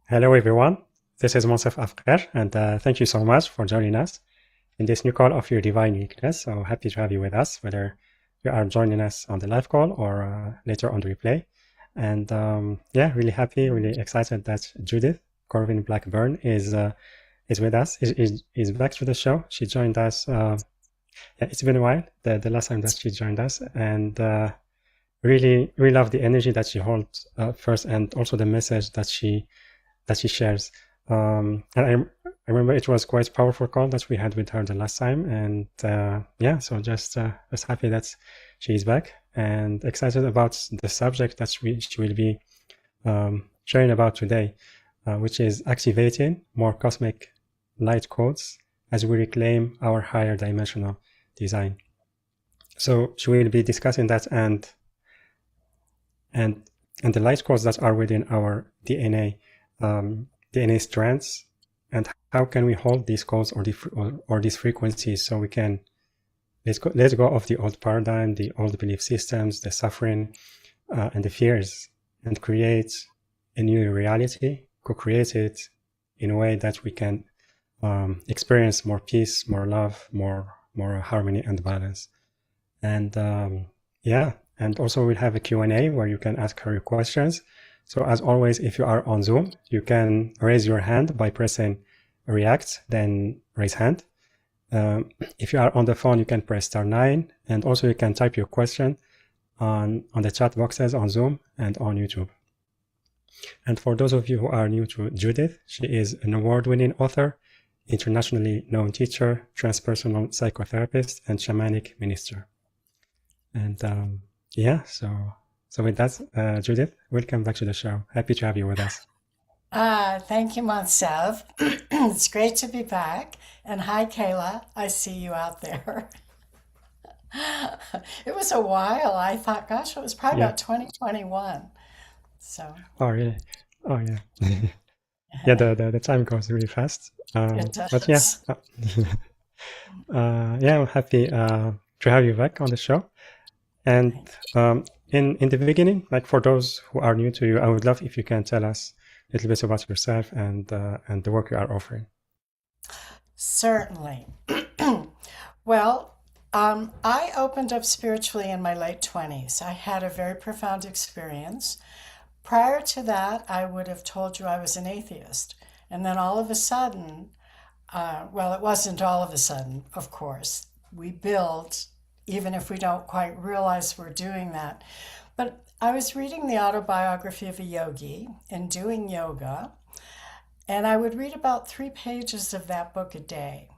Hello, everyone. This is Monsef Afkar, and thank you so much for joining us in this new call of your divine uniqueness. So happy to have you with us, whether you are joining us on the live call or later on the replay. And yeah, really happy, really excited that Judith Corvin-Blackburn is with us, is back to the show. She joined us. Yeah, it's been a while, the last time that she joined us, and really love the energy that she holds first, and also the message that she shares. And I remember it was quite a powerful call that we had with her the last time. And yeah, so just happy that she is back and excited about the subject that she will be sharing about today, which is activating more cosmic light codes as we reclaim our higher dimensional design. So she will be discussing that and the light codes that are within our DNA. DNA strands, and how can we hold these codes or these frequencies so we can let go of the old paradigm, the old belief systems, the suffering, and the fears, and create a new reality, co-create it in a way that we can experience more peace, more love, more harmony and balance. And yeah, and also we'll have a Q&A where you can ask her your questions. So as always, if you are on Zoom, you can raise your hand by pressing react, then raise hand. If you are on the phone, you can press *9, and also you can type your question on the chat boxes on Zoom and on YouTube. And for those of you who are new to Judith, she is an award-winning author, internationally known teacher, transpersonal psychotherapist, and shamanic minister. And yeah, so with that, Judith, welcome back to the show. Happy to have you with us. Thank you, Monsev. It's great to be back. And hi, Kayla. I see you out there. It was a while. I thought, gosh, it was probably Yeah. about 2021. So Oh, really? Oh, yeah. Yeah, the time goes really fast. it But yeah, does. yeah, I'm happy to have you back on the show. And Thank you. in the beginning, like for those who are new to you, I would love if you can tell us a little bit about yourself and the work you are offering. Certainly. Well, I opened up spiritually in my late 20s. I had a very profound experience. Prior to that, I would have told you I was an atheist. And then all of a sudden, well, it wasn't all of a sudden, of course. We build, even if we don't quite realize we're doing that. But I was reading the autobiography of a yogi and doing yoga, and I would read about 3 pages of that book a day.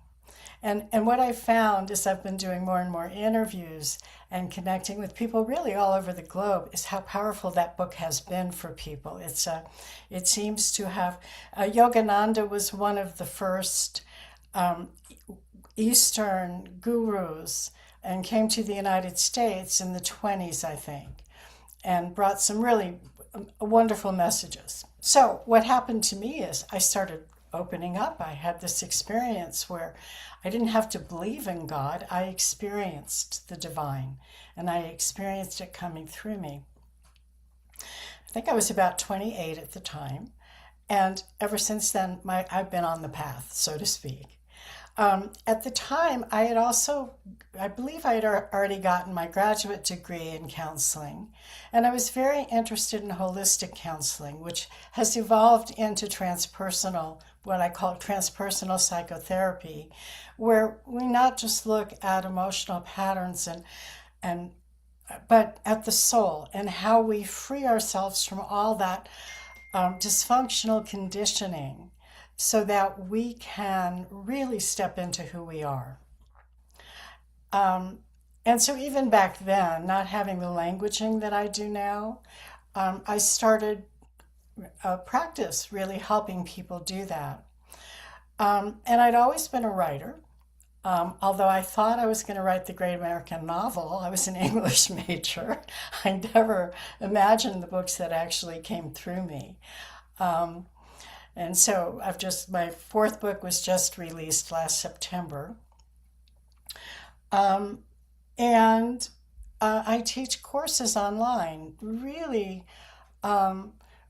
And what I found is I've been doing more and more interviews and connecting with people really all over the globe is how powerful that book has been for people. It seems to have, Yogananda was one of the first um, Eastern gurus and came to the United States in the 20s, I think, and brought some really wonderful messages. So, what happened to me is I started opening up. I had this experience where I didn't have to believe in God, I experienced the divine and I experienced it coming through me. I think I was about 28 at the time. And ever since then, I've been on the path, so to speak. At the time, I believe I had already gotten my graduate degree in counseling, and I was very interested in holistic counseling, which has evolved into transpersonal, what I call transpersonal psychotherapy, where we not just look at emotional patterns and but at the soul and how we free ourselves from all that dysfunctional conditioning so that we can really step into who we are. Um, and so, even back then, not having the languaging that I do now, I started a practice really helping people do that. And I'd always been a writer. Although I thought I was going to write the great American novel, I was an English major. I never imagined the books that actually came through me. Um, And so my fourth book was just released last September. Um, and I teach courses online, really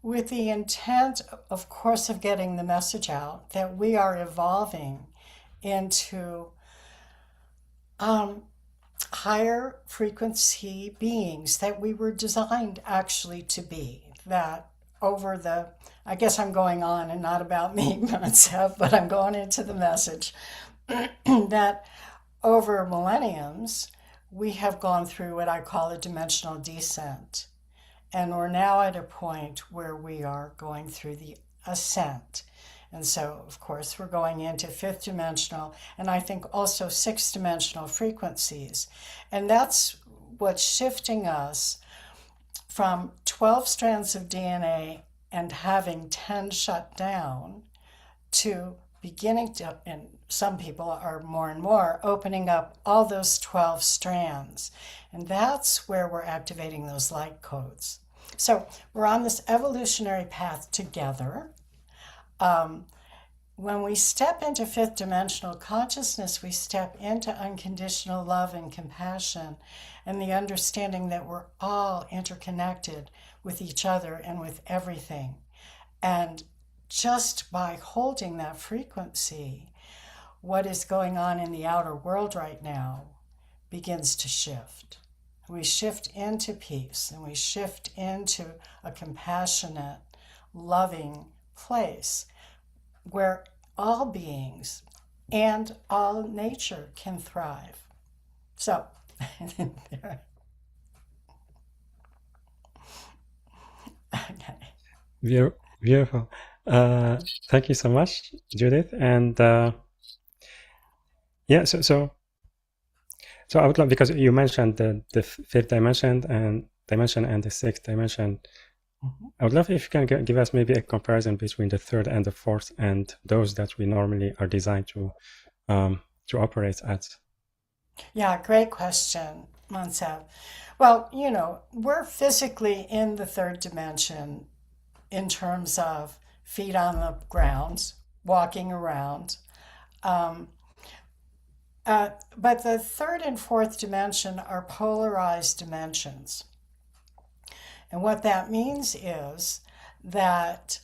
with the intent, of course, of getting the message out that we are evolving into higher frequency beings that we were designed actually to be. That over the, I guess I'm going on and not about me myself, but I'm going into the message that over millenniums, we have gone through what I call a dimensional descent. And we're now at a point where we are going through the ascent. And so, of course, we're going into fifth dimensional and I think also sixth dimensional frequencies. And that's what's shifting us from 12 strands of DNA and having 10 shut down to beginning to, and some people are more and more opening up all those 12 strands. And that's where we're activating those light codes. So we're on this evolutionary path together. When we step into fifth dimensional consciousness, we step into unconditional love and compassion and the understanding that we're all interconnected with each other and with everything. And just by holding that frequency, what is going on in the outer world right now begins to shift. We shift into peace and we shift into a compassionate, loving place where all beings and all nature can thrive. So, okay. Beautiful. Thank you so much, Judith. And yeah, so I would love, because you mentioned the fifth dimension and the sixth dimension. I would love if you can give us maybe a comparison between the third and the fourth and those that we normally are designed to operate at. Yeah, great question, Mansab. Well, you know, we're physically in the third dimension in terms of feet on the ground, walking around. But the third and fourth dimension are polarized dimensions. And what that means is that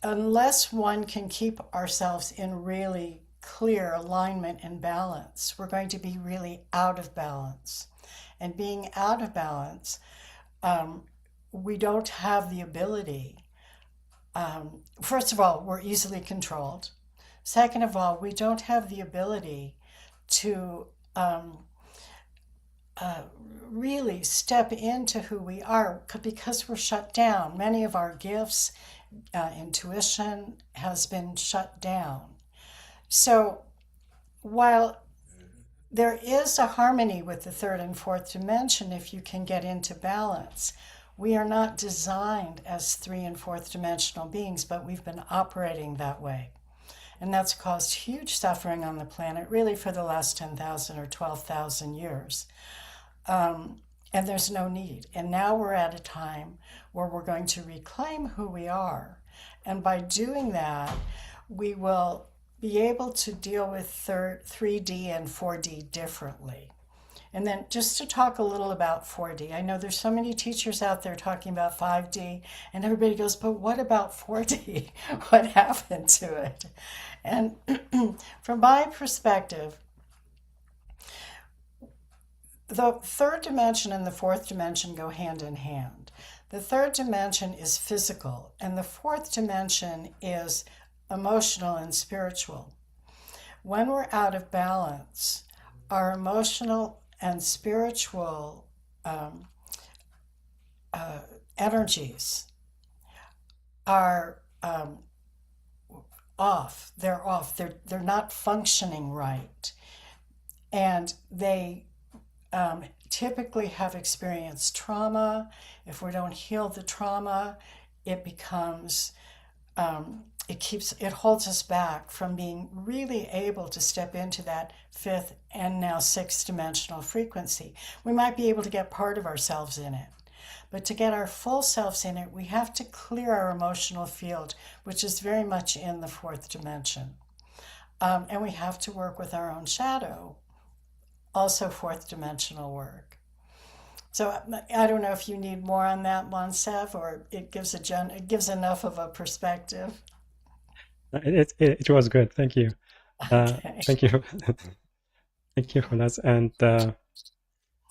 unless one can keep ourselves in really clear alignment and balance, we're going to be really out of balance. And being out of balance, we don't have the ability. First of all, we're easily controlled. Second of all, we don't have the ability to really step into who we are because we're shut down. Many of our gifts, intuition has been shut down. So while there is a harmony with the third and fourth dimension, if you can get into balance, we are not designed as three and fourth dimensional beings, but we've been operating that way. And that's caused huge suffering on the planet, really for the last 10,000 or 12,000 years. And there's no need. And now we're at a time where we're going to reclaim who we are. And by doing that, we will be able to deal with 3D and 4D differently. And then just to talk a little about 4D, I know there's so many teachers out there talking about 5D, and everybody goes, but what about 4D? What happened to it? And from my perspective, the third dimension and the fourth dimension go hand in hand. The third dimension is physical, and the fourth dimension is emotional and spiritual. When we're out of balance, our emotional and spiritual energies are off. They're off. They're not functioning right, and they typically have experienced trauma. If we don't heal the trauma, it becomes it holds us back from being really able to step into that fifth and now sixth dimensional frequency. We might be able to get part of ourselves in it, but to get our full selves in it, we have to clear our emotional field, which is very much in the fourth dimension. And we have to work with our own shadow, also fourth dimensional work. So I don't know if you need more on that, Monsev, or it gives enough of a perspective. It was good. Thank you. Okay. Thank you. Thank you for that. And so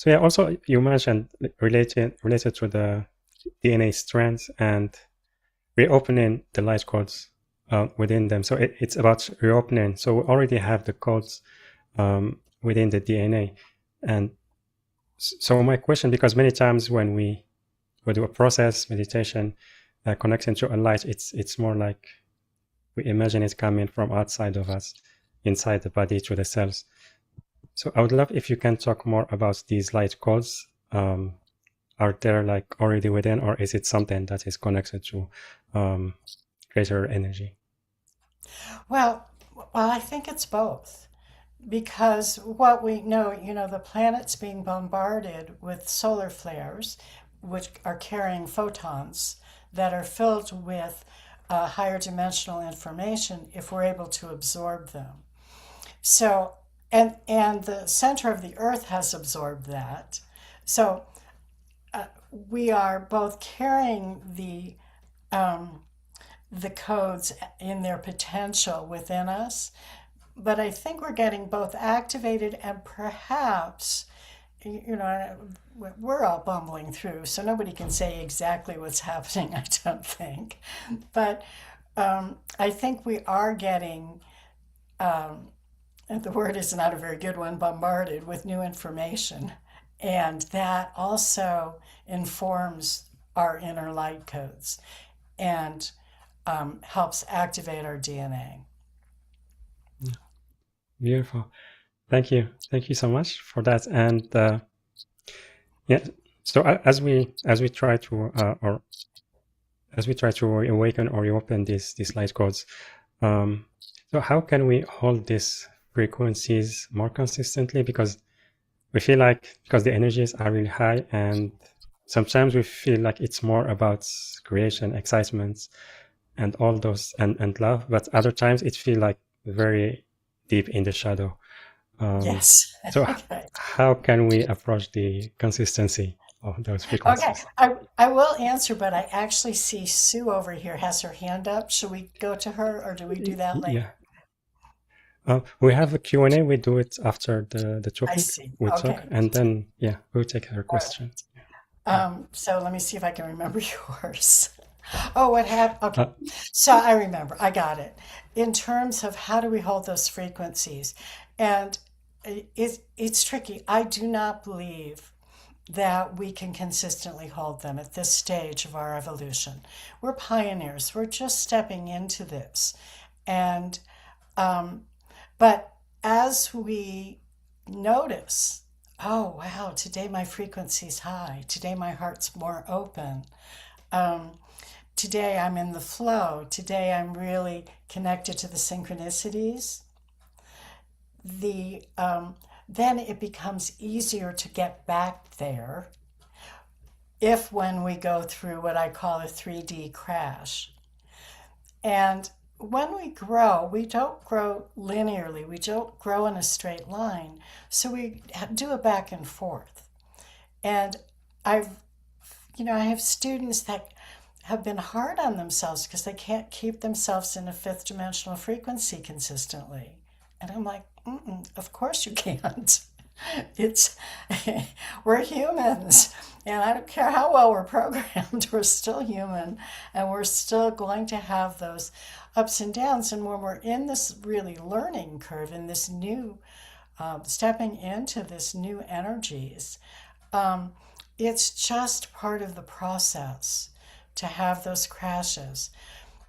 yeah, also you mentioned related to the DNA strands and reopening the light codes within them. So it's about reopening. So we already have the codes within the DNA. And so my question, because many times when we do a process, meditation, connecting to a light, it's more like we imagine it coming from outside of us, inside the body to the cells. So I would love if you can talk more about these light codes. Are they like already within, or is it something that is connected to greater energy? Well, I think it's both. Because what we know, the planet's being bombarded with solar flares, which are carrying photons that are filled with higher dimensional information if we're able to absorb them. So, and the center of the Earth has absorbed that. So we are both carrying the codes in their potential within us, but I think we're getting both activated and perhaps, we're all bumbling through, so nobody can say exactly what's happening, I don't think. But I think we are getting, and the word is not a very good one, bombarded with new information. And that also informs our inner light codes and helps activate our DNA. Beautiful. Thank you. Thank you so much for that. And yeah, so as we try to awaken or reopen these light codes, so how can we hold these frequencies more consistently? Because we feel like, because the energies are really high, and sometimes we feel like it's more about creation, excitement, and all those, and love, but other times it feels like very deep in the shadow. Yes. So Okay. how can we approach the consistency of those Okay. frequencies? I will answer, but I actually see Sue over here has her hand up. Should we go to her or do we do that later? Yeah. We have a Q&A. We do it after the I topic. see. We talk, Okay. and then, yeah, we'll take her All question. right. So let me see if I can remember yours. Oh, what happened? Okay. Uh, So I remember. I got it. In terms of how do we hold those frequencies? And it's tricky. I do not believe that we can consistently hold them at this stage of our evolution. We're pioneers. We're just stepping into this. And but as we notice, oh wow, today my frequency's high. Today my heart's more open. Today I'm in the flow. Today I'm really connected to the synchronicities. Then it becomes easier to get back there if when we go through what I call a 3D crash. And when we grow, we don't grow linearly. We don't grow in a straight line. So we do a back and forth. And I've, I have students that have been hard on themselves because they can't keep themselves in a fifth dimensional frequency consistently. And I'm like, of course you can't. It's we're humans, and I don't care how well we're programmed, we're still human, and we're still going to have those ups and downs. And when we're in this really learning curve, in this new stepping into this new energies, it's just part of the process to have those crashes.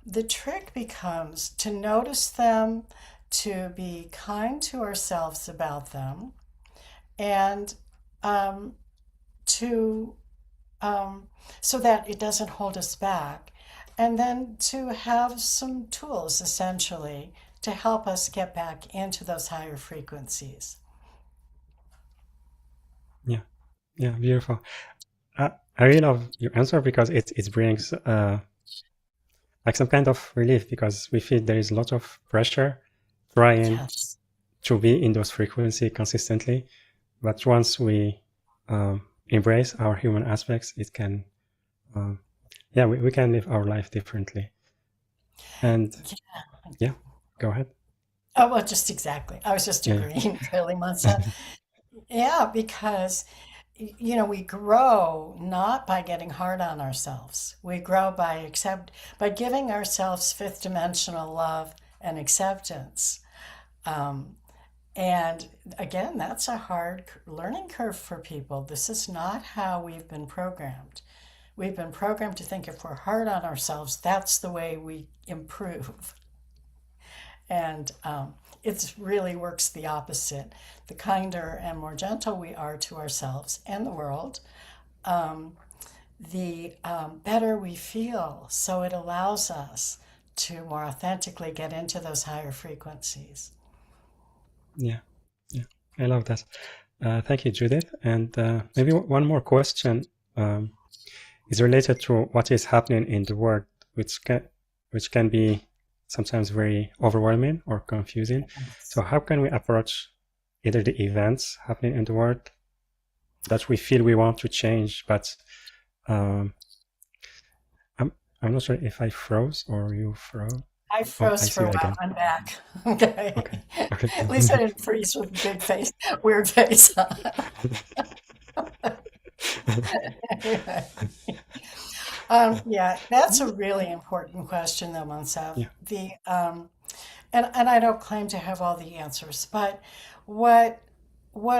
The trick becomes to notice them, to be kind to ourselves about them, and to so that it doesn't hold us back, and then to have some tools essentially to help us get back into those higher frequencies. Yeah, yeah, beautiful. I really love your answer because it brings like some kind of relief, because we feel there is a lot of pressure trying Yes. to be in those frequency consistently. But once we embrace our human aspects, it can, we can live our life differently. And yeah, go ahead. Oh, well, just exactly. I was just Yeah, agreeing, really, Monsa. Yeah, because we grow not by getting hard on ourselves. We grow by giving ourselves fifth dimensional love and acceptance. Um, and again, that's a hard learning curve for people. This is not how we've been programmed. We've been programmed to think if we're hard on ourselves, that's the way we improve. And it really works the opposite. The kinder and more gentle we are to ourselves and the world, the better we feel. So it allows us to more authentically get into those higher frequencies. yeah, yeah. I love that. Thank you, Judith. And maybe one more question is related to what is happening in the world, which can be sometimes very overwhelming or confusing. So how can we approach either the events happening in the world that we feel we want to change, but I'm not sure if I froze or you froze. I froze I for see a you while. again. I'm back. Okay. Okay. At least I didn't freeze with a big face, weird face. Yeah, that's a really important question, though, Monsef. Yeah. And I don't claim to have all the answers, but what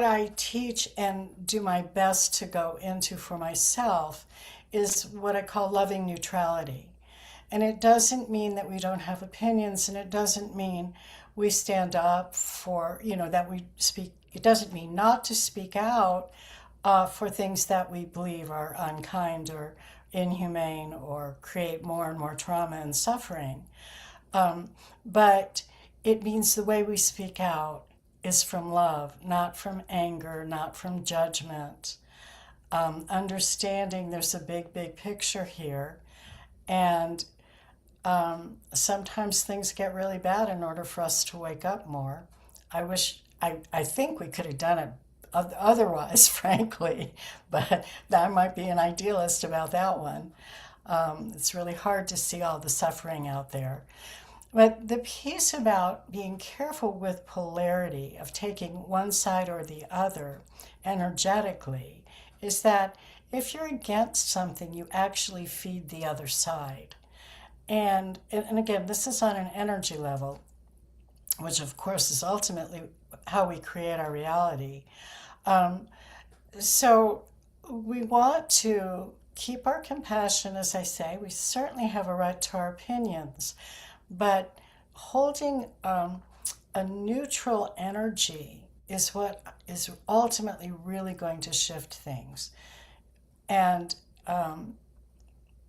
I teach and do my best to go into for myself is what I call loving neutrality. And it doesn't mean that we don't have opinions, and it doesn't mean we stand up for, that we speak. It doesn't mean not to speak out for things that we believe are unkind or inhumane or create more and more trauma and suffering. But it means the way we speak out is from love, not from anger, not from judgment. Understanding there's a big, big picture here. And sometimes things get really bad in order for us to wake up more. I think we could have done it otherwise, frankly, but I might be an idealist about that one. It's really hard to see all the suffering out there. But the piece about being careful with polarity, of taking one side or the other energetically, is that if you're against something, you actually feed the other side. And again, this is on an energy level, which of course is ultimately how we create our reality. So we want to keep our compassion, as I say. We certainly have a right to our opinions, but holding a neutral energy is what is ultimately really going to shift things. And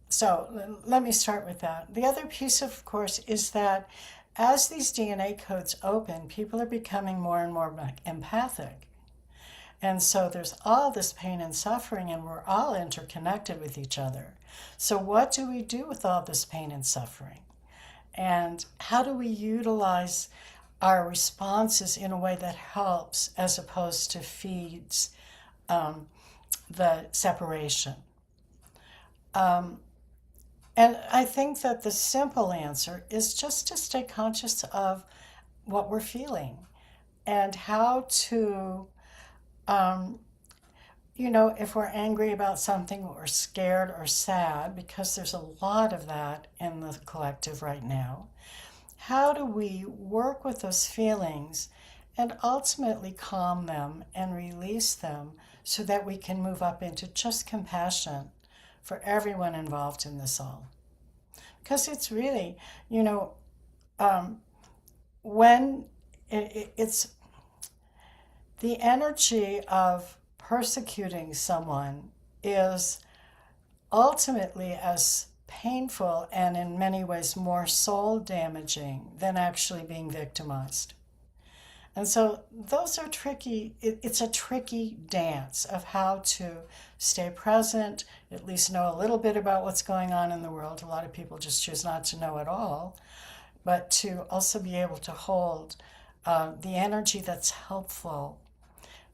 so let me start with that. The other piece, of course, is that as these DNA codes open, people are becoming more and more empathic. And so there's all this pain and suffering, and we're all interconnected with each other. So what do we do with all this pain and suffering? And how do we utilize our responses in a way that helps as opposed to feeds the separation? And I think that the simple answer is just to stay conscious of what we're feeling and how to, if we're angry about something or scared or sad, because there's a lot of that in the collective right now, how do we work with those feelings and ultimately calm them and release them so that we can move up into just compassion for everyone involved in this all? Because it's really, when it's the energy of persecuting someone is ultimately as painful and in many ways more soul damaging than actually being victimized. And so those are tricky. It's a tricky dance of how to stay present, at least know a little bit about what's going on in the world. A lot of people just choose not to know at all, but to also be able to hold the energy that's helpful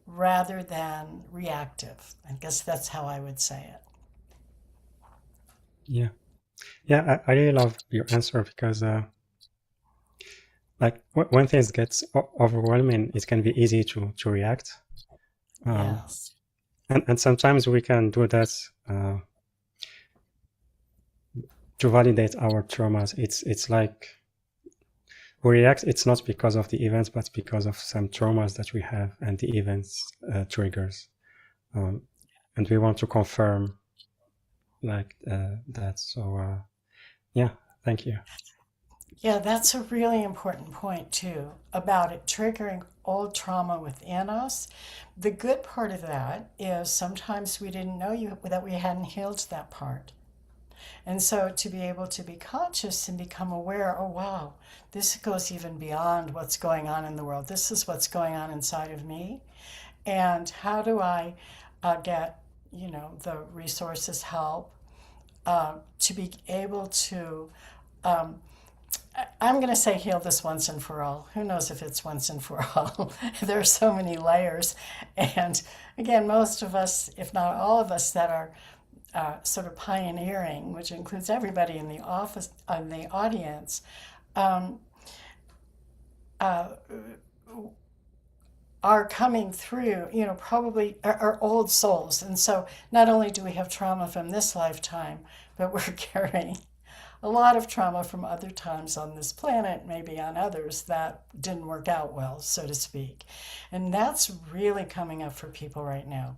rather than reactive. I guess that's how I would say it. Yeah. Yeah, I really love your answer because like when things gets overwhelming, it can be easy to react. Yes. And sometimes we can do that to validate our traumas. It's like we react, it's not because of the events, but because of some traumas that we have and the events triggers. And we want to confirm like that. So yeah, thank you. Yeah, that's a really important point too about it triggering old trauma within us. The good part of that is sometimes we didn't know that we hadn't healed that part. And so to be able to be conscious and become aware, oh wow, this goes even beyond what's going on in the world. This is what's going on inside of me. And how do I get, the resources, help to be able to I'm going to say heal this once and for all. Who knows if it's once and for all? There are so many layers. And again, most of us, if not all of us, that are sort of pioneering, which includes everybody in the office, in the audience, are coming through, probably are old souls. And so not only do we have trauma from this lifetime, but we're carrying a lot of trauma from other times on this planet, maybe on others that didn't work out well, so to speak. And that's really coming up for people right now.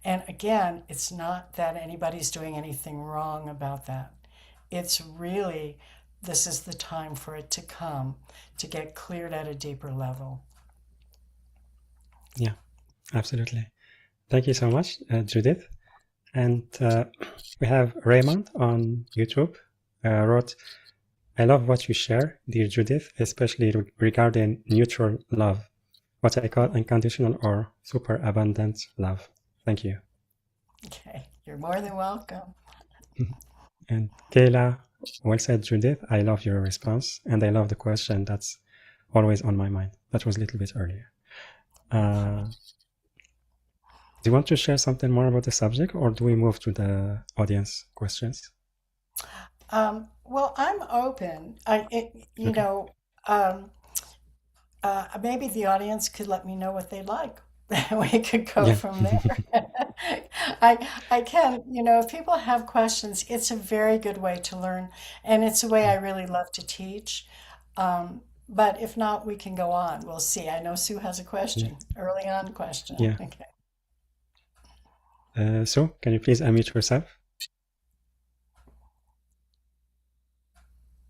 And again, it's not that anybody's doing anything wrong about that. It's really, this is the time for it to come, to get cleared at a deeper level. Yeah, absolutely. Thank you so much, Judith. And we have Raymond on YouTube wrote, I love what you share, dear Judith, especially regarding neutral love, what I call unconditional or super abundant love. Thank you. Okay, you're more than welcome. And Kayla, well said, Judith. I love your response, and I love the question that's always on my mind. That was a little bit earlier. Do you want to share something more about the subject, or do we move to the audience questions? Well, I'm open. Maybe the audience could let me know what they'd like. We could go from there. I can, if people have questions, it's a very good way to learn, and it's a way I really love to teach. But if not, we can go on. We'll see. I know Sue has a question, early on question. Yeah. Okay. Sue, can you please unmute yourself?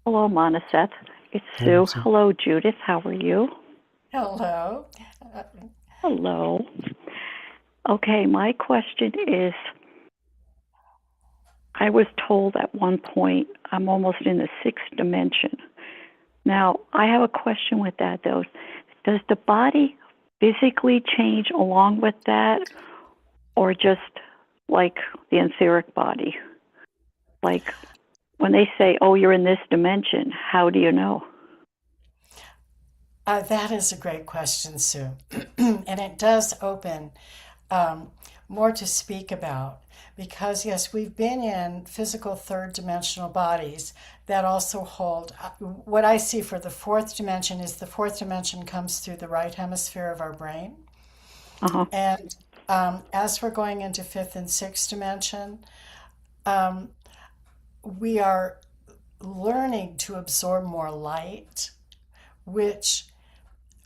Hello, Moniseth. It's Sue. Hello, Judith. How are you? Hello. Hello. Okay, my question is, I was told at one point I'm almost in the sixth dimension. Now, I have a question with that, though. Does the body physically change along with that, or just like the etheric body? Like when they say, oh, you're in this dimension, how do you know? That is a great question, Sue. And it does open more to speak about because, yes, we've been in physical third dimensional bodies that also hold. What I see for the fourth dimension is the fourth dimension comes through the right hemisphere of our brain. Uh-huh. And as we're going into fifth and sixth dimension, we are learning to absorb more light, which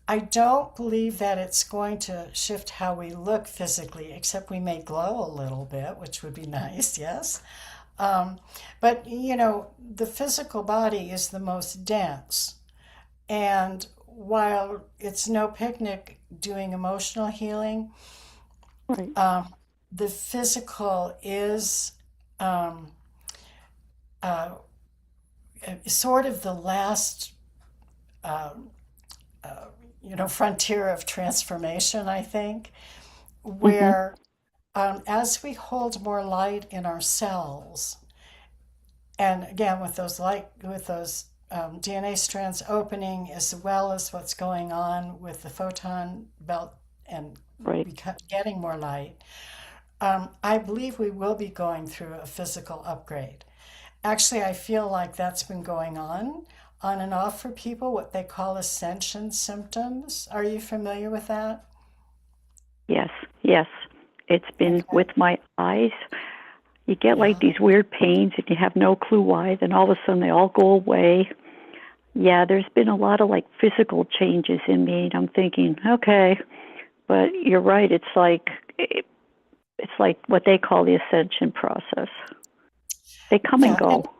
I don't believe that it's going to shift how we look physically, except we may glow a little bit, which would be nice, yes. But, the physical body is the most dense. And while it's no picnic doing emotional healing, right. The physical is sort of the last frontier of transformation, I think, where as we hold more light in our cells, and again with those DNA strands opening, as well as what's going on with the photon belt and Right. getting more light, I believe we will be going through a physical upgrade. Actually, I feel like that's been going on and off for people, what they call ascension symptoms. Are you familiar with that? Yes, yes. It's been Okay. with my eyes. You get like Yeah. these weird pains and you have no clue why, then all of a sudden they all go away. Yeah, there's been a lot of like physical changes in me, and I'm thinking, okay, but you're right. It's like what they call the ascension process. They come and Yeah. And go.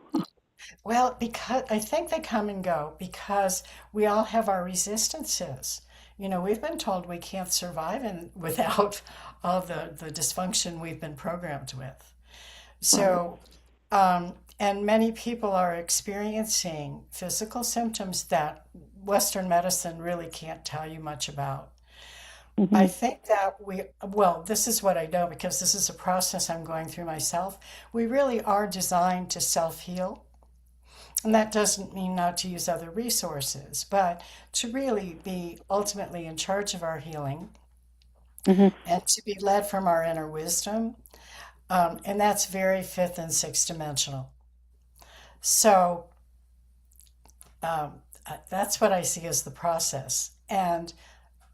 well, because I think they come and go because we all have our resistances. We've been told we can't survive without all the dysfunction we've been programmed with. Right. So, and many people are experiencing physical symptoms that Western medicine really can't tell you much about. I Hmm. think that well, this is what I know because this is a process I'm going through myself. We really are designed to self heal. And that doesn't mean not to use other resources, but to really be ultimately in charge of our healing Hmm. and to be led from our inner wisdom. And that's very fifth and sixth dimensional. So that's what I see as the process. And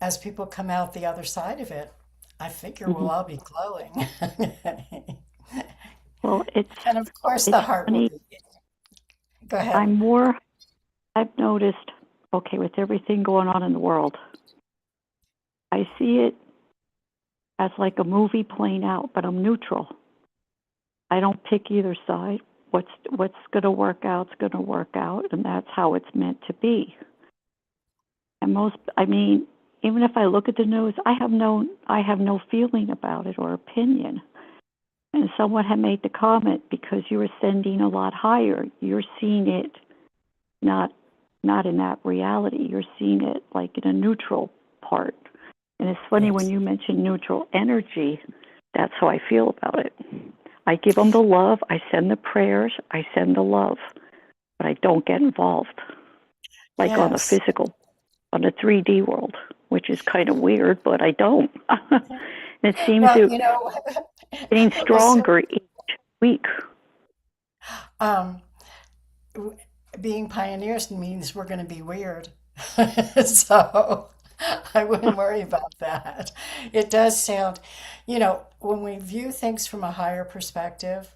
as people come out the other side of it, I figure Hmm. we'll all be glowing. Well, And of course, it's the heart will funny. be. Go ahead. I'm more. I've noticed. Okay, with everything going on in the world, I see it as like a movie playing out, but I'm neutral. I don't pick either side. What's going to work out's going to work out, and that's how it's meant to be. And I mean, even if I look at the news, I have no feeling about it or opinion. And someone had made the comment, because you're ascending a lot higher, you're seeing it not not in that reality. You're seeing it like in a neutral part. And it's funny when Yes. you mention neutral energy, that's how I feel about it. I give them the love, I send the prayers, I send the love, but I don't get involved, like on the Yes. physical, on the 3D world, which is kind of weird, but I don't. And it seems Well, to getting well, so stronger each week. um, being pioneers means we're going to be weird. So I wouldn't worry about that. It does sound, when we view things from a higher perspective,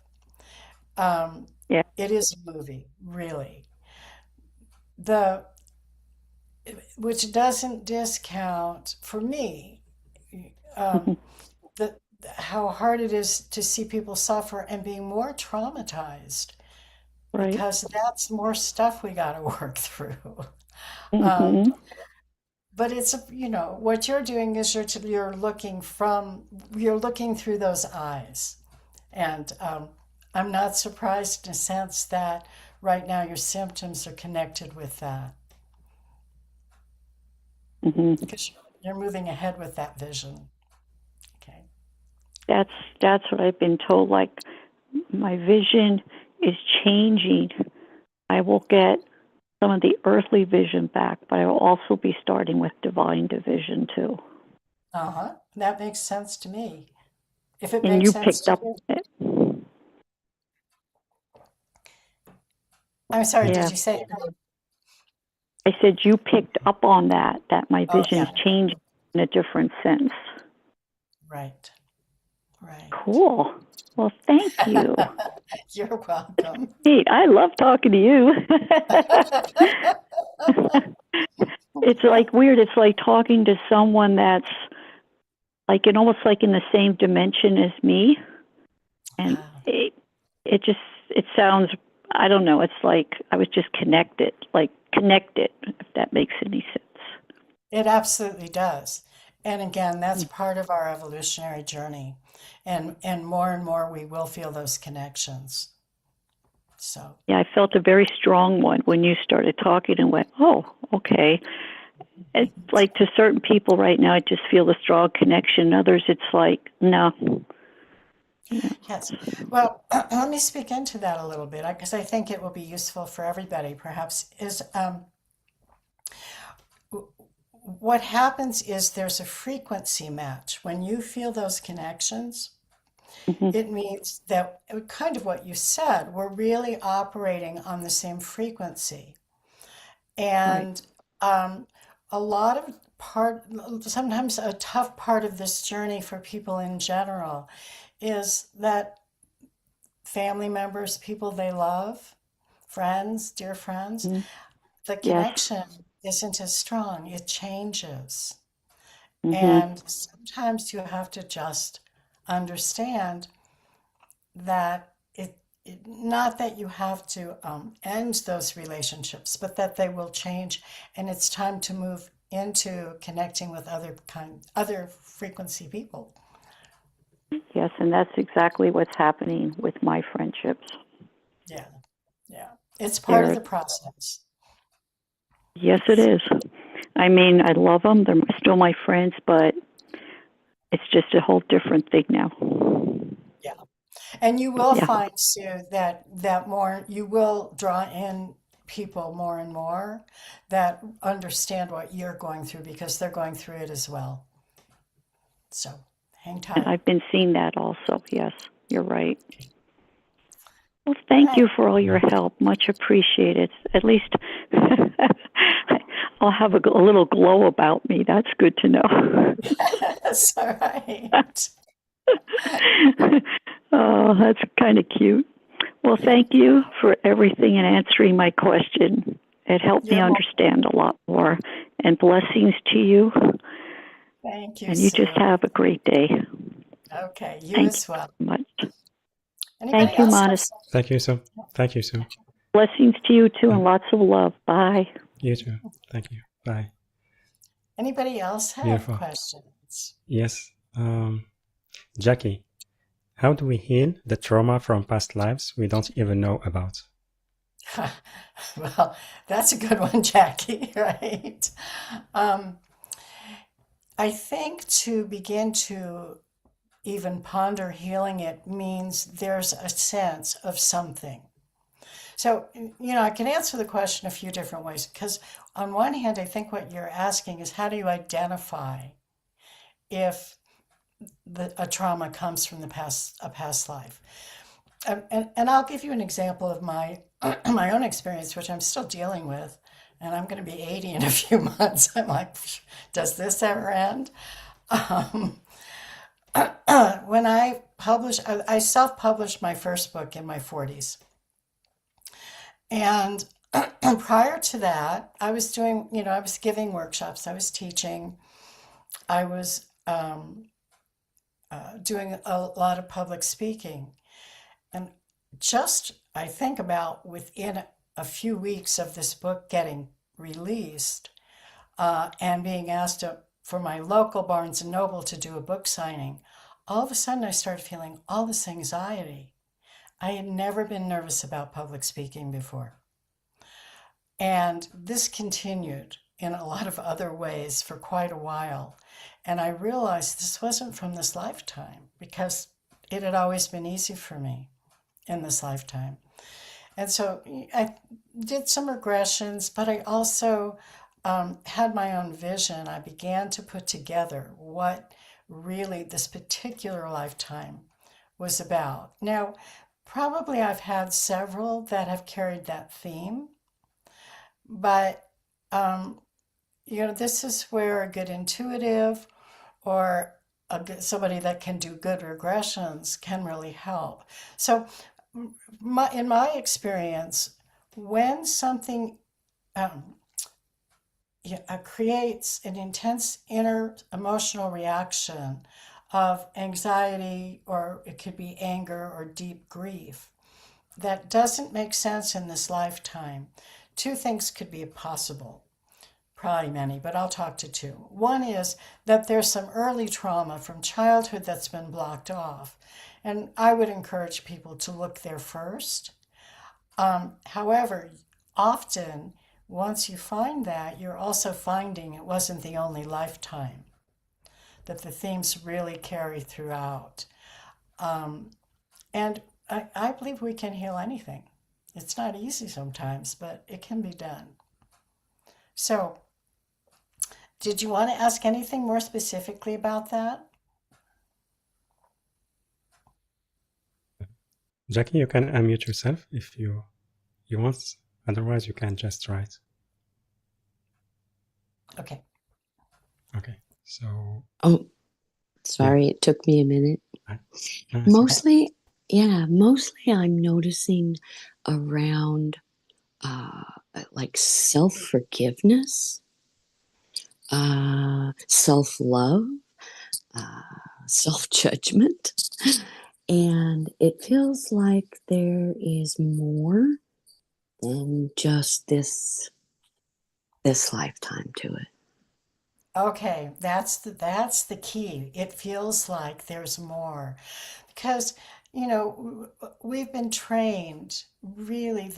um, Yeah. it is a movie, really. The which doesn't discount for me um, Hmm. the how hard it is to see people suffer and being more traumatized Right. because that's more stuff we got to work through. Um, Hmm. but what you're doing is you're looking through those eyes, and I'm not surprised in a sense that right now your symptoms are connected with that Hmm. because you're moving ahead with that vision. Okay. That's that's what I've been told. Like, my vision is changing. I will get some of the earthly vision back, but I will also be starting with divine division too. Uh-huh. That makes sense to me. If it And makes you sense picked to up you. on it. I'm sorry, did Yeah. you say? I said you picked up on that my Oh, vision is yeah. changing in a different sense. Right. Right. Cool. Well, thank you. You're welcome. Neat. I love talking to you. It's like weird. It's like talking to someone that's like almost like in the same dimension as me, and Ah, it just it sounds, I don't know. It's like I was just connected, if that makes any sense. it absolutely does. And again, that's part of our evolutionary journey. And more we will feel those connections. So, Yeah, I felt a very strong one when you started talking and went, oh, okay. It's like to certain people right now, I just feel a strong connection. Others, it's like, no. Yeah. yes. Well, let me speak into that a little bit because I think it will be useful for everybody, perhaps, is what happens is there's a frequency match. When you feel those connections, it means that kind of what you said, we're really operating on the same frequency. Right. And a lot of sometimes a tough part of this journey for people in general is that family members, people they love, friends, dear friends, Hmm. the Yes. connection isn't as strong. It changes. Hmm. And sometimes you have to just understand that not that you have to end those relationships, but that they will change, and it's time to move into connecting with other frequency people. Yes, and that's exactly what's happening with my friendships. Yeah, yeah. It's part of They're, the process. yes, it is. I mean, I love them. They're still my friends, but it's just a whole different thing now. Yeah. And you will Yeah. find, Sue, that more you will draw in people more and more that understand what you're going through because they're going through it as well. So hang And tight. I've been seeing that also. Yes, you're right. Well, All thank you right. for all your help. Much appreciated. At least I'll have a little glow about me. That's good to know. That's all right. Oh, that's kind of cute. Well, thank you for everything and answering my question. It helped me You're welcome. understand a lot more. And blessings to you. Thank you, And you just Sue. have a great day. Okay, you Thank you as well. so much. Anybody Thank you, else have Monis. some? Thank you, Sue. Thank you, Sue. Blessings to you too, and Um, lots of love. Bye. you too. Thank you. Bye. Anybody else have Beautiful. questions? Yes. Jackie, how do we heal the trauma from past lives we don't even know about? Well, that's a good one, Jackie, right? Um, I think to begin to even ponder healing it means there's a sense of something. So, I can answer the question a few different ways because, on one hand, I think what you're asking is how do you identify if a trauma comes from a past life? And I'll give you an example of my my own experience, which I'm still dealing with, and I'm going to be 80 in a few months. I'm like, does this ever end? Um, when I self-published my first book in my 40s, and prior to that, I was doing, I was giving workshops, I was teaching, I was doing a lot of public speaking. And just, I think about within a few weeks of this book getting released and being asked for my local Barnes and Noble to do a book signing, all of a sudden I started feeling all this anxiety. I had never been nervous about public speaking before. And this continued in a lot of other ways for quite a while. And I realized this wasn't from this lifetime because it had always been easy for me in this lifetime. And so I did some regressions, but I also had my own vision. I began to put together what really this particular lifetime was about. Now, probably I've had several that have carried that theme, but this is where a good intuitive or somebody that can do good regressions can really help. So, in my experience, when something creates an intense inner emotional reaction of anxiety, or it could be anger or deep grief, that doesn't make sense in this lifetime, two things could be possible. Probably many, but I'll talk to two. One is that there's some early trauma from childhood that's been blocked off. And I would encourage people to look there first. However, often, once you find that, you're also finding it wasn't the only lifetime, that the themes really carry throughout. And I believe we can heal anything. It's not easy sometimes, but it can be done. So, Did you want to ask anything more specifically about that? Jackie, you can unmute yourself if you want. Otherwise, you can just write. Okay. Okay. So. Oh, sorry, it took me a minute. Okay. Mostly I'm noticing around like self-forgiveness, self-love, self-judgment. And it feels like there is more than just this lifetime to it. Okay, that's the key. It feels like there's more because we've been trained really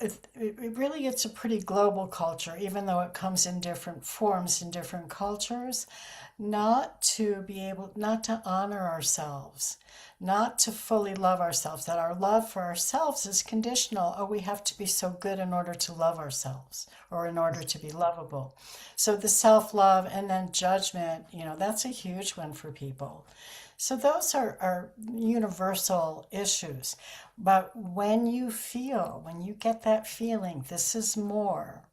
it's a pretty global culture, even though it comes in different forms in different cultures, not to honor ourselves, not to fully love ourselves, that our love for ourselves is conditional. Oh, we have to be so good in order to love ourselves or in order to be lovable. So the self-love and then judgment, that's a huge one for people. So those are universal issues. But when you get that feeling, this is more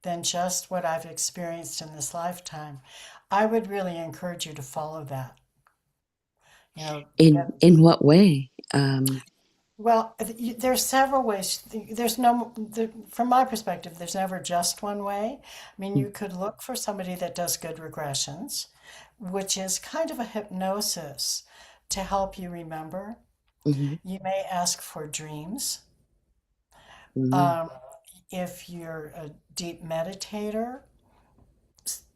than just what I've experienced in this lifetime, I would really encourage you to follow that. In what way? Well, there's several ways. From my perspective, there's never just one way. I mean, you could look for somebody that does good regressions, which is kind of a hypnosis to help you remember. Mm-hmm. You may ask for dreams. Mm-hmm. If you're a deep meditator,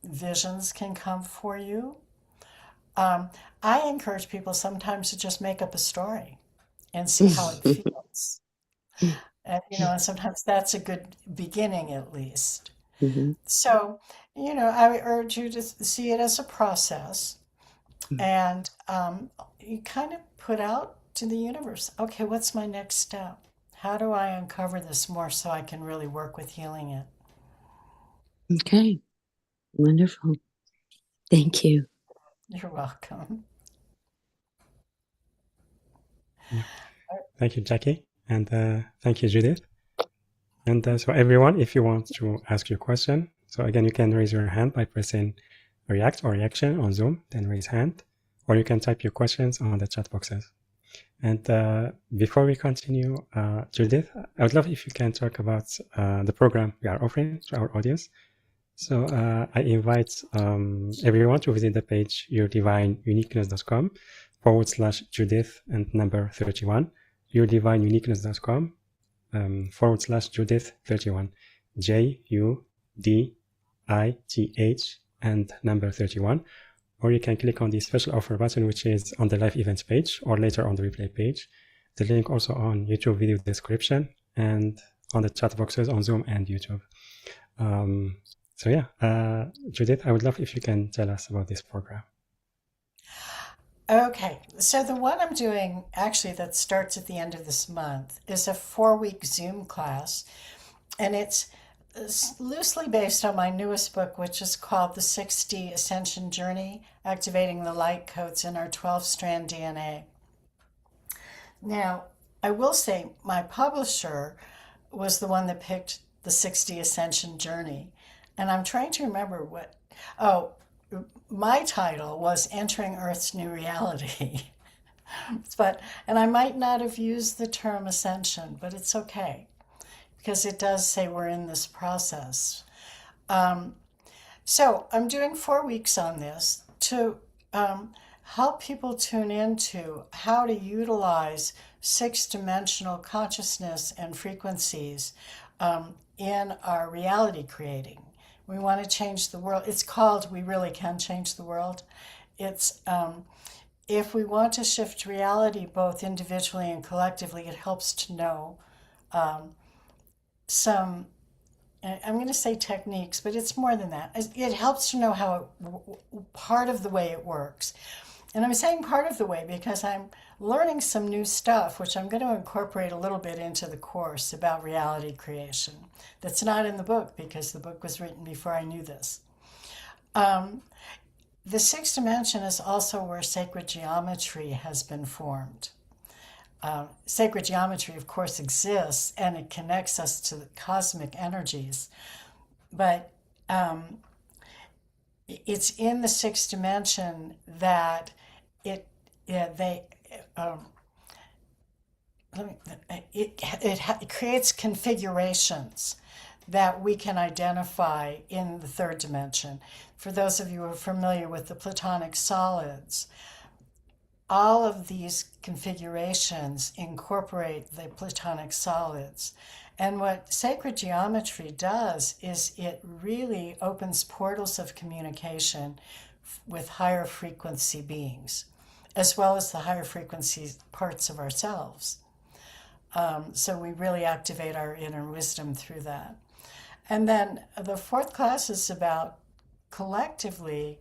visions can come for you. I encourage people sometimes to just make up a story and see how it feels. And sometimes that's a good beginning, at least. Mm-hmm. So, I would urge you to see it as a process, and you kind of put out to the universe, okay, what's my next step? How do I uncover this more so I can really work with healing it? Okay, wonderful. Thank you. You're welcome. Yeah. Thank you, Jackie. And thank you, Judith. And so everyone, if you want to ask your question, so again, you can raise your hand by pressing react or reaction on Zoom, then raise hand, or you can type your questions on the chat boxes. And before we continue, Judith, I would love if you can talk about the program we are offering to our audience. So I invite everyone to visit the page yourdivineuniqueness.com/Judith and number 31, yourdivineuniqueness.com /Judith 31, JUDITH and number 31. Or you can click on the special offer button, which is on the live events page or later on the replay page. The link also on YouTube video description and on the chat boxes on Zoom and YouTube. So yeah, Judith, I would love if you can tell us about this program. Okay, so the one I'm doing actually that starts at the end of this month is a 4-week Zoom class, and it's loosely based on my newest book, which is called The 6D Ascension Journey, Activating the Light Codes in Our 12-Strand DNA. Now, I will say my publisher was the one that picked the 6D Ascension Journey, and I'm trying to remember my title was Entering Earth's New Reality. And I might not have used the term ascension, but it's okay, because it does say we're in this process. So I'm doing 4 weeks on this to help people tune into how to utilize 6-dimensional consciousness and frequencies in our reality creating. We want to change the world. It's called We Really Can Change the World. It's if we want to shift reality both individually and collectively, it helps to know some, I'm going to say techniques, but it's more than that. It helps to know how part of the way it works And I'm saying part of the way because I'm learning some new stuff, which I'm going to incorporate a little bit into the course about reality creation. That's not in the book because the book was written before I knew this. The sixth dimension is also where sacred geometry has been formed. Sacred geometry, of course, exists and it connects us to the cosmic energies, but it's in the sixth dimension that it creates configurations that we can identify in the third dimension. For those of you who are familiar with the Platonic solids, all of these configurations incorporate the Platonic solids. And what sacred geometry does is it really opens portals of communication with higher frequency beings, as well as the higher frequency parts of ourselves. So we really activate our inner wisdom through that. And then the fourth class is about collectively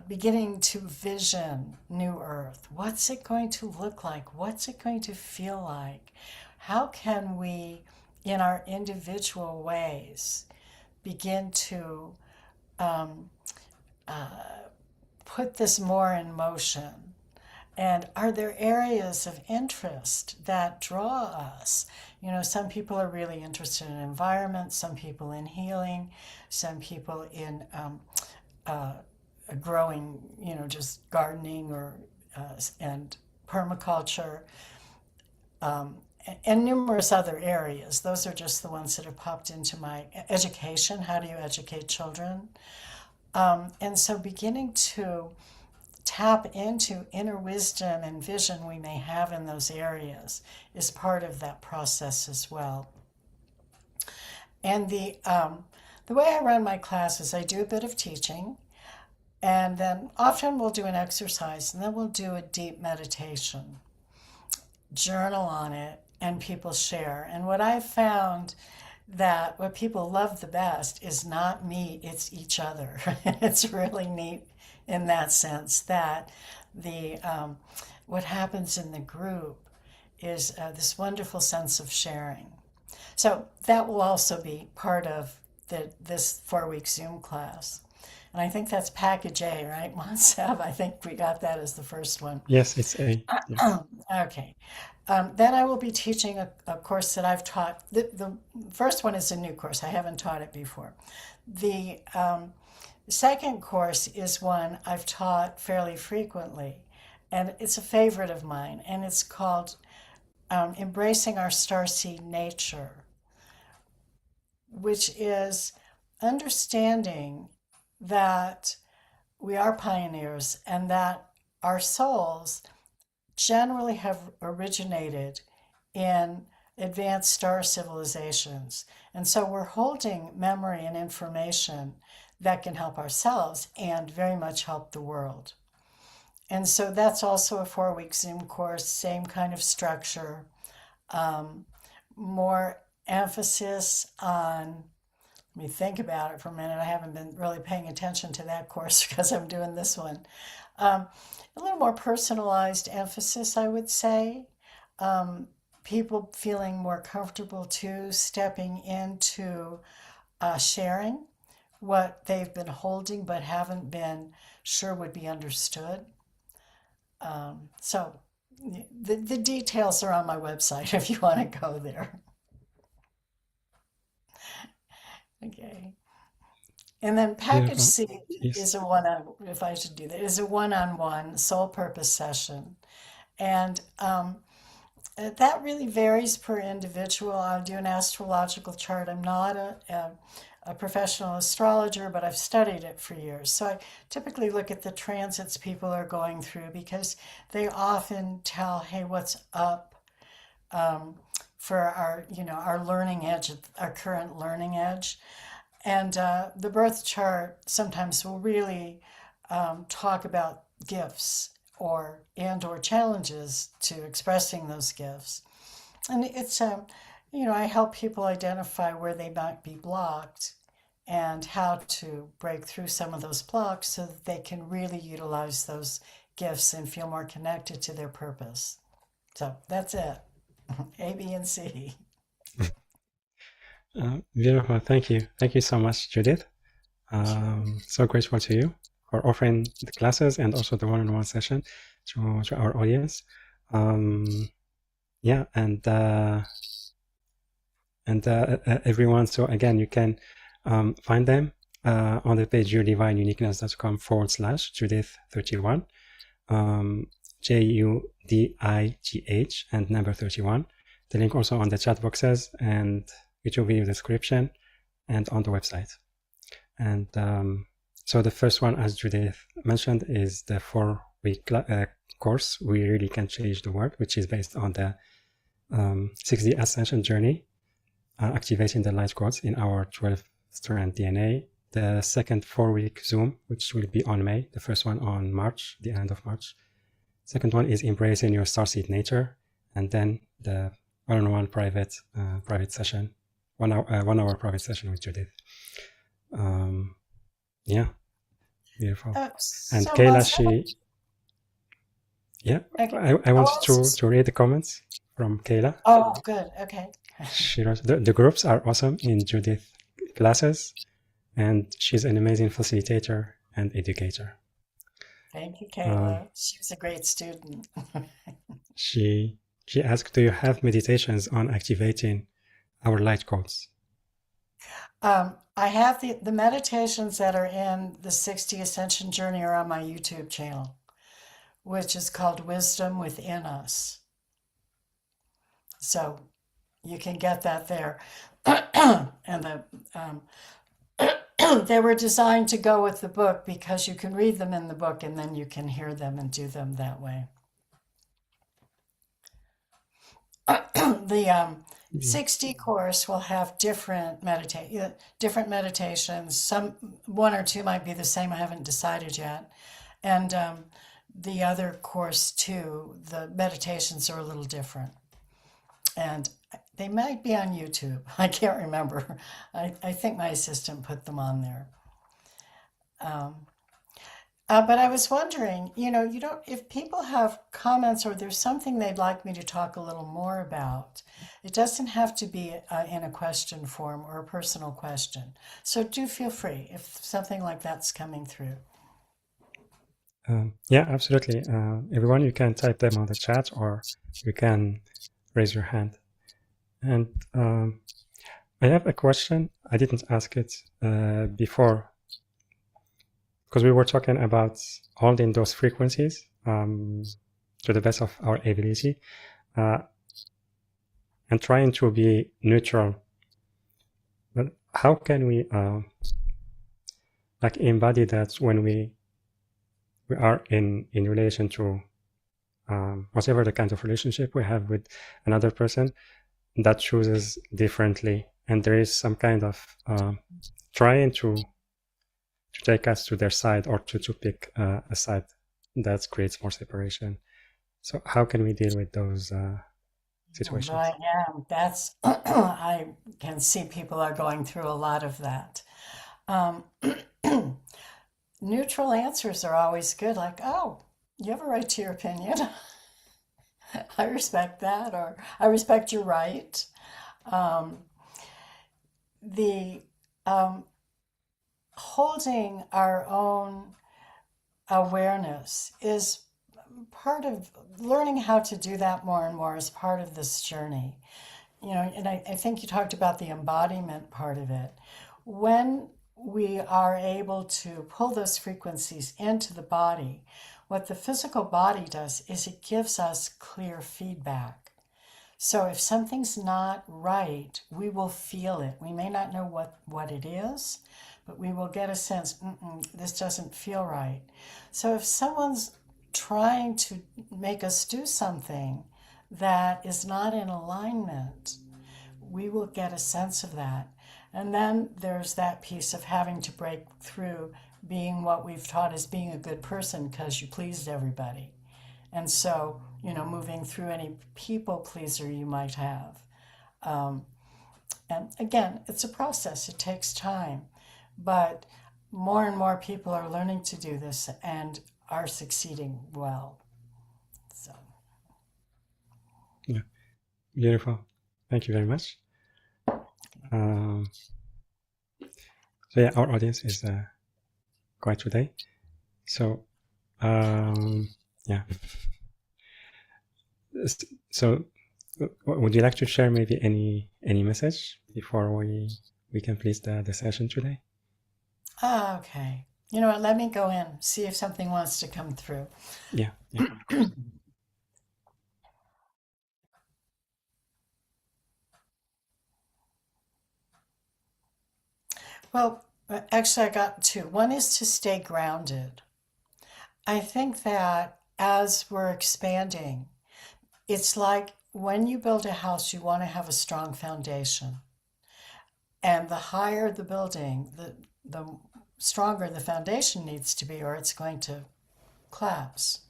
beginning to vision New Earth. What's it going to look like? What's it going to feel like? How can we, in our individual ways, begin to put this more in motion? And are there areas of interest that draw us? You know, some people are really interested in environment, some people in healing, some people in growing, you know, just gardening or and permaculture, and numerous other areas. Those are just the ones that have popped into my education. How do you educate children? And so beginning to tap into inner wisdom and vision we may have in those areas is part of that process as well. And the way I run my classes, I do a bit of teaching, and then often we'll do an exercise, and then we'll do a deep meditation, journal on it, and people share. And what I've found that what people love the best is not me, it's each other. It's really neat in that sense that the what happens in the group is this wonderful sense of sharing. So that will also be part of this 4-week Zoom class. And I think that's package A, right, Monsef? I think we got that as the first one. Yes, it's A. Yeah. Okay. Then I will be teaching a course that I've taught. The first one is a new course. I haven't taught it before. The second course is one I've taught fairly frequently, and it's a favorite of mine, and it's called Embracing Our Starseed Nature, which is understanding that we are pioneers and that our souls generally have originated in advanced star civilizations. And so we're holding memory and information that can help ourselves and very much help the world. And so that's also a 4-week Zoom course, same kind of structure, more emphasis on, let me think about it for a minute. I haven't been really paying attention to that course because I'm doing this one. A little more personalized emphasis, I would say. People feeling more comfortable too, stepping into sharing what they've been holding but haven't been sure would be understood. So the details are on my website if you want to go there. Okay. And then package C Yes. is a one-on, if I should do that, is a one-on-one soul purpose session. And that really varies per individual. I'll do an astrological chart. I'm not a professional astrologer, but I've studied it for years. So I typically look at the transits people are going through because they often tell, hey, what's up for our learning edge, our current learning edge. And the birth chart sometimes will really talk about gifts or challenges to expressing those gifts. And it's I help people identify where they might be blocked and how to break through some of those blocks so that they can really utilize those gifts and feel more connected to their purpose. So that's it. A, B, and C. Beautiful. Thank you. Thank you so much, Judith. So grateful to you for offering the classes and also the one-on-one session to our audience. Yeah, and everyone. So again, you can find them on the page yourdivineuniqueness.com/Judith31, JUDIGH and number 31. The link also on the chat boxes, and it will be in the description and on the website. And so the first one, as Judith mentioned, is the 4-week course, We Really Can Change the World, which is based on the 6D Ascension journey, activating the light codes in our 12-strand DNA. The second 4-week Zoom, which will be on May, the first one on March, the end of March. Second one is Embracing Your Starseed Nature, and then the one-on-one private session, 1 hour private session with Judith. Yeah, beautiful. And So Kayla, awesome. I wanted to read the comments from Kayla. Oh, good. Okay. She wrote, the groups are awesome in Judith classes, and she's an amazing facilitator and educator. Thank you, Kayla. She was a great student. She asked, do you have meditations on activating our light codes? I have the meditations that are in the 60 Ascension Journey are on my YouTube channel, which is called Wisdom Within Us. So you can get that there. And they were designed to go with the book because you can read them in the book and then you can hear them and do them that way. The 6D course will have different meditations. One or two might be the same. I haven't decided yet. And the other course too, the meditations are a little different. And they might be on YouTube. I can't remember. I think my assistant put them on there. But I was wondering, if people have comments or there's something they'd like me to talk a little more about, it doesn't have to be in a question form or a personal question. So do feel free if something like that's coming through. Yeah, absolutely. Everyone, you can type them on the chat or you can raise your hand. And I have a question. I didn't ask it before, because we were talking about holding those frequencies to the best of our ability and trying to be neutral. But how can we embody that when we are in relation to whatever the kind of relationship we have with another person that chooses differently, and there is some kind of trying to take us to their side or to pick a side that creates more separation. So how can we deal with those situations? Right, yeah, that's I can see people are going through a lot of that. Neutral answers are always good, like, oh, you have a right to your opinion. I respect that, or I respect your right. Holding our own awareness is part of learning how to do that more and more as part of this journey. And I think you talked about the embodiment part of it. When we are able to pull those frequencies into the body, what the physical body does is it gives us clear feedback. So if something's not right, we will feel it. We may not know what it is, but we will get a sense, this doesn't feel right. So if someone's trying to make us do something that is not in alignment, we will get a sense of that. And then there's that piece of having to break through being what we've taught as being a good person because you pleased everybody. And so, moving through any people pleaser you might have. And again, it's a process. It takes time. but more and more people are learning to do this and are succeeding well. So, yeah, beautiful. Thank you very much. So yeah, our audience is quiet today. So yeah. So would you like to share maybe any message before we complete the session today? okay. You know what? Let me go in, see if something wants to come through. Yeah. Well, actually, I got two. One is to stay grounded. I think that as we're expanding, it's like when you build a house, you want to have a strong foundation. And the higher the building, the stronger the foundation needs to be, or it's going to collapse.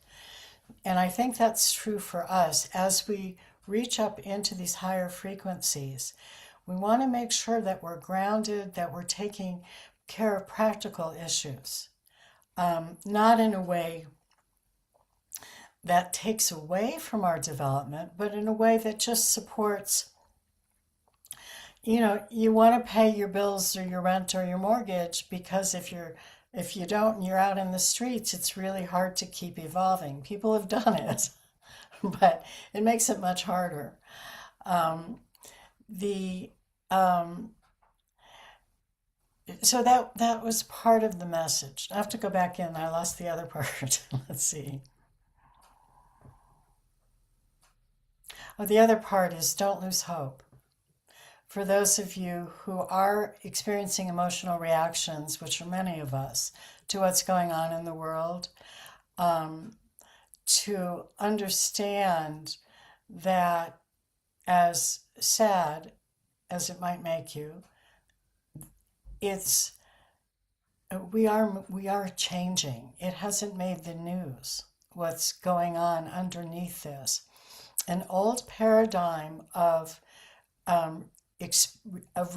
And I think that's true for us. As we reach up into these higher frequencies, we want to make sure that we're grounded, that we're taking care of practical issues, not in a way that takes away from our development, but in a way that just supports. You want to pay your bills or your rent or your mortgage, because if you don't and you're out in the streets, it's really hard to keep evolving. People have done it, but it makes it much harder. The So that was part of the message. I have to go back in. I lost the other part. Let's see. Oh, the other part is don't lose hope. For those of you who are experiencing emotional reactions, which are many of us, to what's going on in the world, to understand that, as sad as it might make you, it's we are changing. It hasn't made the news what's going on underneath this. An old paradigm of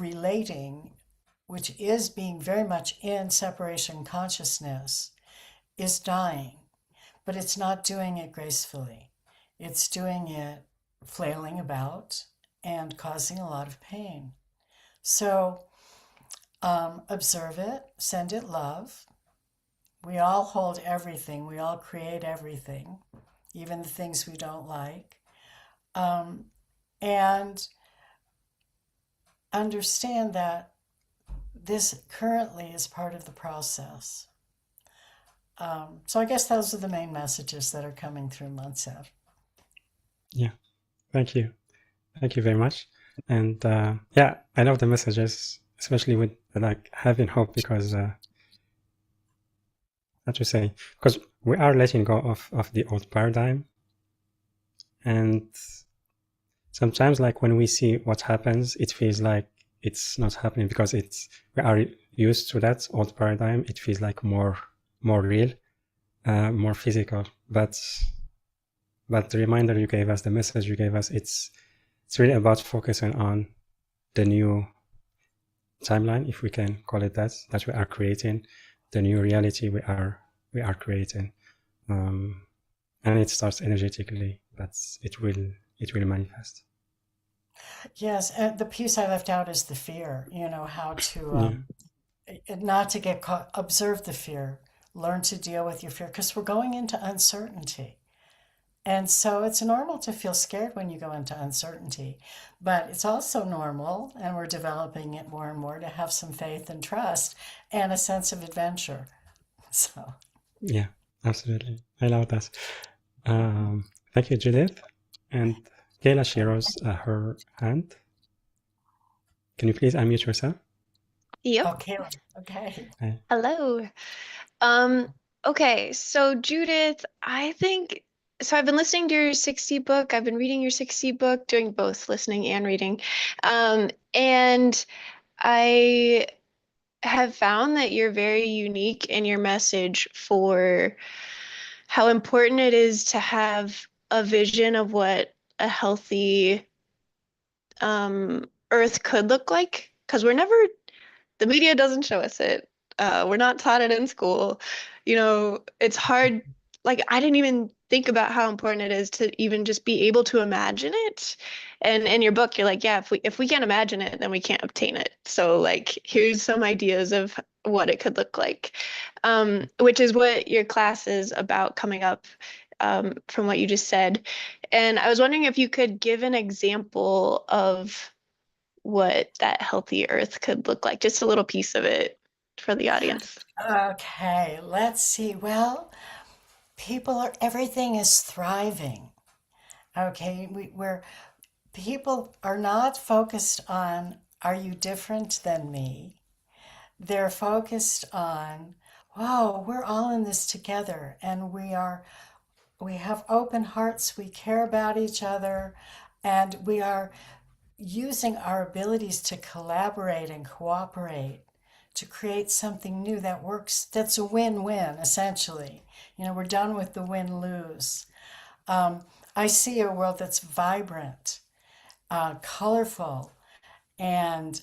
relating, which is being very much in separation consciousness, is dying, but it's not doing it gracefully. It's doing it flailing about and causing a lot of pain. So observe it, send it love. We all hold everything. We all create everything, even the things we don't like. And understand that this currently is part of the process. So I guess those are the main messages that are coming through, Montsev. Yeah, thank you. Thank you very much. And yeah, I love the messages, especially with like having hope, because how to say, because we are letting go of the old paradigm. And sometimes, like when we see what happens, it feels like it's not happening because we are used to that old paradigm. It feels like more real, more physical. But the reminder you gave us, the message you gave us, it's really about focusing on the new timeline, if we can call it that we are creating, the new reality we are creating, and it starts energetically, but it will manifest. Yes, and the piece I left out is the fear. How to not to get caught. Observe the fear, learn to deal with your fear, because we're going into uncertainty. And so it's normal to feel scared when you go into uncertainty, but it's also normal, and we're developing it more and more, to have some faith and trust and a sense of adventure. So yeah, absolutely, I love that. Thank you, Judith. And Kayla, she rose her hand. Can you please unmute yourself? Yep. Okay. Hi. Hello. Okay, so Judith, I think so I've been listening to your 60 book. I've been reading your 60 book, doing both listening and reading. And I have found that you're very unique in your message for how important it is to have a vision of what a healthy Earth could look like, because we're never The media doesn't show us it. We're not taught it in school. It's hard. Like, I didn't even think about how important it is to even just be able to imagine it. And in your book, you're like, yeah, if we can't imagine it, then we can't obtain it. So like, here's some ideas of what it could look like, which is what your class is about coming up, from what you just said. And I was wondering if you could give an example of what that healthy earth could look like, just a little piece of it for the audience. Okay, let's see. Well, everything is thriving. Okay, we're people are not focused on, are you different than me? They're focused on, whoa, we're all in this together, and we have open hearts, we care about each other, and we are using our abilities to collaborate and cooperate to create something new that works, that's a win-win, essentially. We're done with the win-lose. I see a world that's vibrant, colorful, and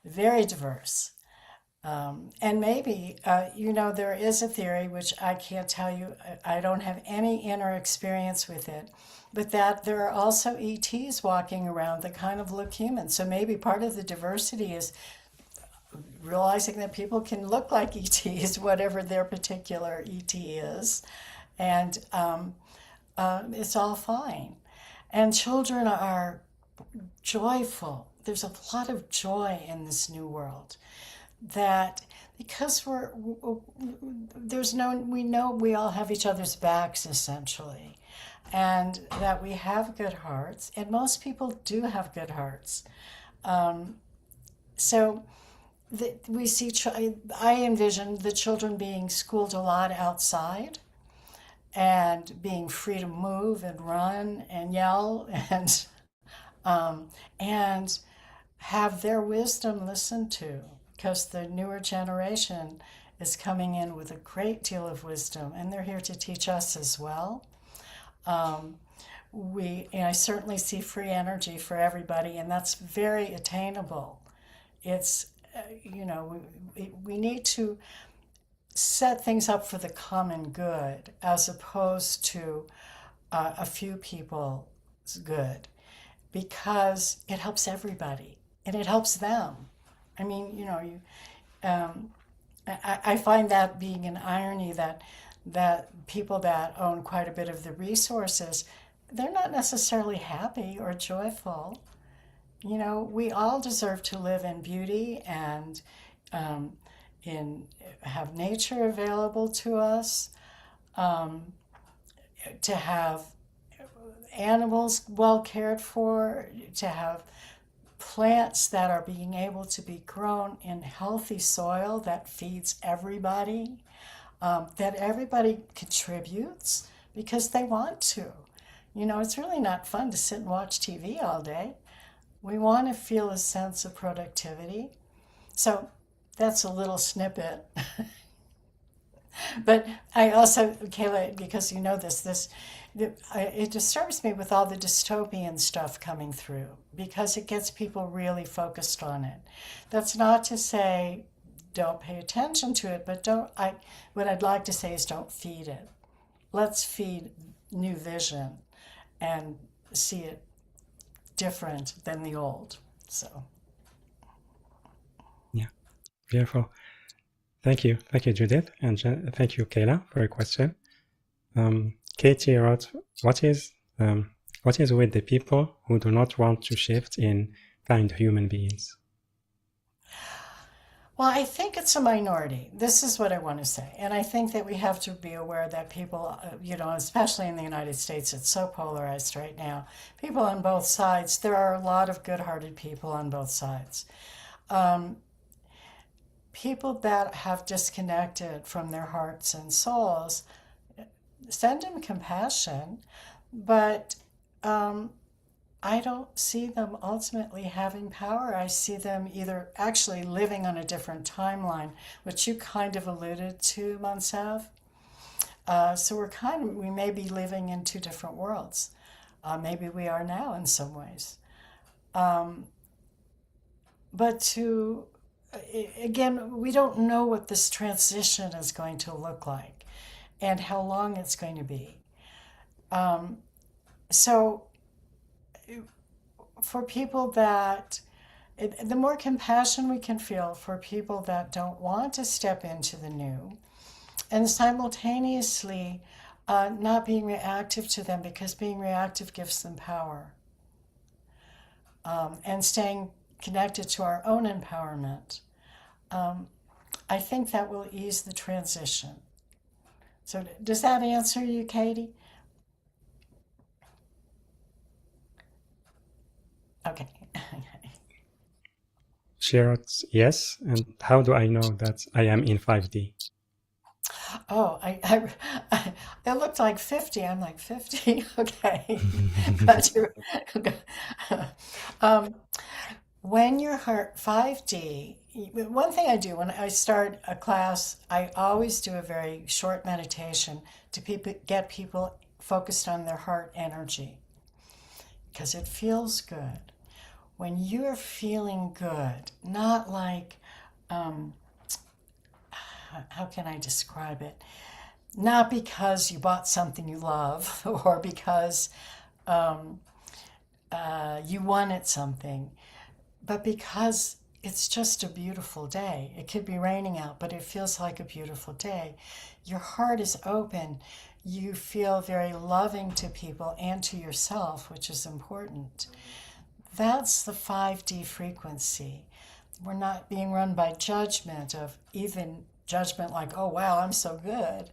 very diverse. And maybe, there is a theory, which I can't tell you, I don't have any inner experience with it, but that there are also ETs walking around that kind of look human. So maybe part of the diversity is realizing that people can look like ETs, whatever their particular ET is, and it's all fine. And children are joyful. There's a lot of joy in this new world, that because we know we all have each other's backs, essentially, and that we have good hearts, and most people do have good hearts. So we see, I envision the children being schooled a lot outside and being free to move and run and yell and have their wisdom listened to, because the newer generation is coming in with a great deal of wisdom, and they're here to teach us as well. I certainly see free energy for everybody, and that's very attainable. It's we need to set things up for the common good as opposed to a few people's good, because it helps everybody and it helps them. I mean, I find that being an irony, that people that own quite a bit of the resources, they're not necessarily happy or joyful. We all deserve to live in beauty and have nature available to us, to have animals well cared for, to have plants that are being able to be grown in healthy soil that feeds everybody, that everybody contributes because they want to. It's really not fun to sit and watch TV all day. We want to feel a sense of productivity. So that's a little snippet. But I also, Kayla, because you know it disturbs me with all the dystopian stuff coming through, because it gets people really focused on it. That's not to say don't pay attention to it, but what I'd like to say is don't feed it. Let's feed new vision and see it different than the old. So yeah, beautiful. Thank you, Judith, and thank you, Kayla, for your question. Katie wrote, what is with the people who do not want to shift in kind human beings? Well, I think it's a minority. This is what I want to say. And I think that we have to be aware that people, especially in the United States, it's so polarized right now. People on both sides, there are a lot of good-hearted people on both sides. People that have disconnected from their hearts and souls, send them compassion, but I don't see them ultimately having power. I see them either actually living on a different timeline, which you kind of alluded to, Monsav. So we may be living in two different worlds. Maybe we are now in some ways. But to again, we don't know what this transition is going to look like and how long it's going to be. So for people that, the more compassion we can feel for people that don't want to step into the new, and simultaneously not being reactive to them, because being reactive gives them power, and staying connected to our own empowerment, I think that will ease the transition. So does that answer you, Katie? Okay. Shared, yes. And how do I know that I am in 5D? Oh, it looked like 50. I'm like 50. Okay. Glad you. When you're 5D, one thing I do when I start a class, I always do a very short meditation to get people focused on their heart energy, because it feels good. When you're feeling good, not like, how can I describe it? Not because you bought something you love or because you wanted something, but because it's just a beautiful day. It could be raining out, but it feels like a beautiful day. Your heart is open. You feel very loving to people and to yourself, which is important. That's the 5D frequency. We're not being run by judgment, of even judgment like, oh, wow, I'm so good.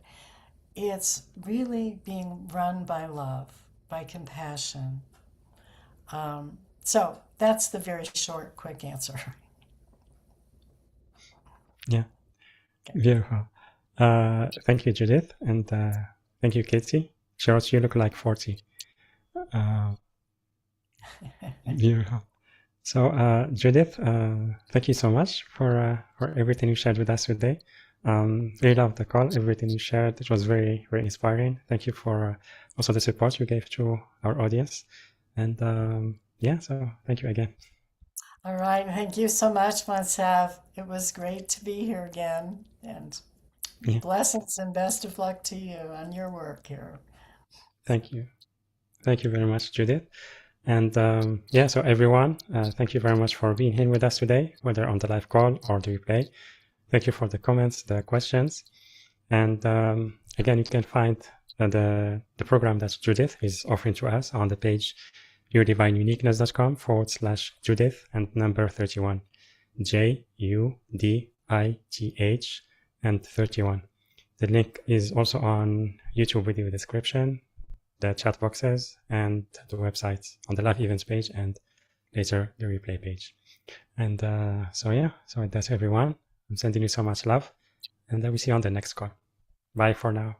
It's really being run by love, by compassion. So that's the very short, quick answer. Yeah, beautiful. Thank you, Judith, and thank you, Katie. Charles, you look like 40. Beautiful. So, Judith, thank you so much for everything you shared with us today. Really loved the call, everything you shared. It was very, very inspiring. Thank you for also the support you gave to our audience. And yeah, so thank you again. All right. Thank you so much, Monsav. It was great to be here again. And Yeah. blessings and best of luck to you on your work here. Thank you. Thank you very much, Judith. And yeah, so everyone, thank you very much for being here with us today, whether on the live call or the replay. Thank you for the comments, the questions. And again, you can find the program that Judith is offering to us on the page yourdivineuniqueness.com/Judith and number 31, JUDITH and 31. The link is also on YouTube video description, the chat boxes, and the website on the live events page, and later the replay page. And so yeah, so that's everyone. I'm sending you so much love, and I will see you on the next call. Bye for now.